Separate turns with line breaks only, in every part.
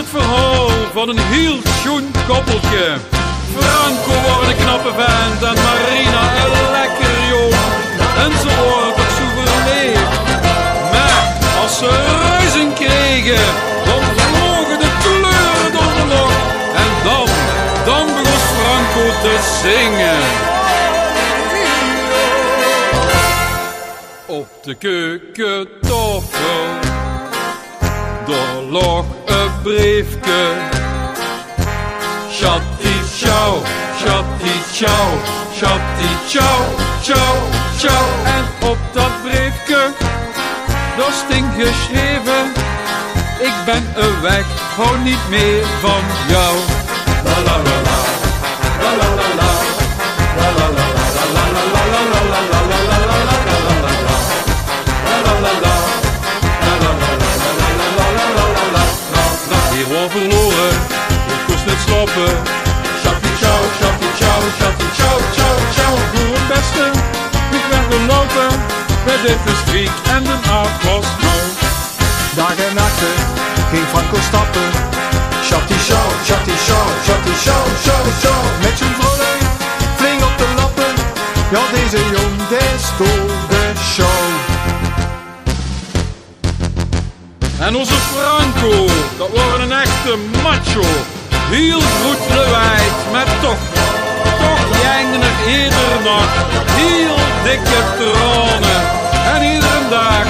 het verhaal van een heel schoon koppeltje. Franco wordt een knappe vent en Marina een lekker jong. En ze worden toch zo verleefd. Maar als ze ruizen kregen, dan vlogen de kleuren door de lucht. En dan begon Franco te zingen. Op de keukentafel, daar lag een briefje. Chatti ciao, chatti ciao, chatti ciao, ciao, ciao. En op dat briefje, daar sting geschreven: ik ben er weg, hou niet meer van jou. La la la la, la la la la, la la la la, la la la la, la la la la, la la la la, la la la la, la la la la, la la la la, la. Hier wordt verloren, het kost net slapen. Chatti ciao, chatti ciao, chatti ciao, ciao, ciao. Voor het beste, ik werd gelopen bij dit streek en de avond was mooi.
Dagen en nachten ging Franco stappen. Chatti ciao, chatti ciao, chatti ciao, ciao, ciao. Met zijn vrolijk flink op de lappen. Ja, deze jong, des stole de show.
En onze Franco, dat was een echte macho. Heel goed lewijd, maar toch jengner iedere nacht. Heel dikke tranen. En iedere dag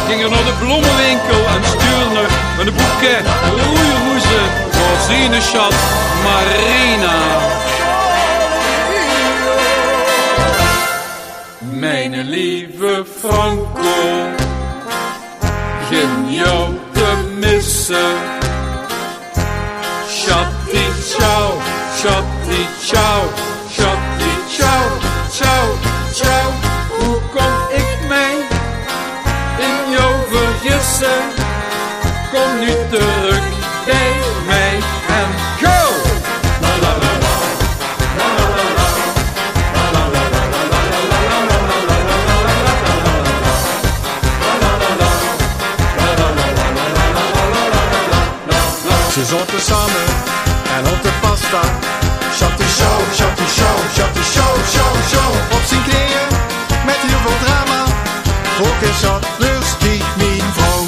ging er naar de bloemenwinkel en stuurde met een boeket roeieroezen voor zijn schat Marina. Mijn lieve Franco, geen jou te missen. Chatti ciao, chatti ciao, chatti ciao, ciao, ciao. Hoe kon ik mij in jou vergissen? Kom nu terug bij mij en go! La la la la, la la la la, la la la la, la la la la, la la la la.
Ze zaten samen en op de pasta. Chatti ciao, chatti ciao, chatti ciao, ciao, ciao. Op zijn knieën met heel veel drama. Ook is dat lustig, mijn vrouw.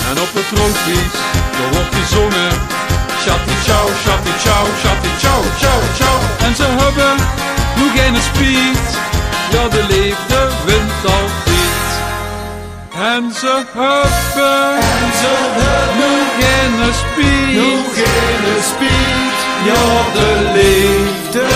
En op het roodvlies, daar wordt gezongen. Chatti ciao, chatti ciao, chatti ciao, ciao, ciao. En ze hebben nog geen speed, ja de liefde wint altijd. En ze hebben nog geen speed,
Nog geen speed,
ja de liefde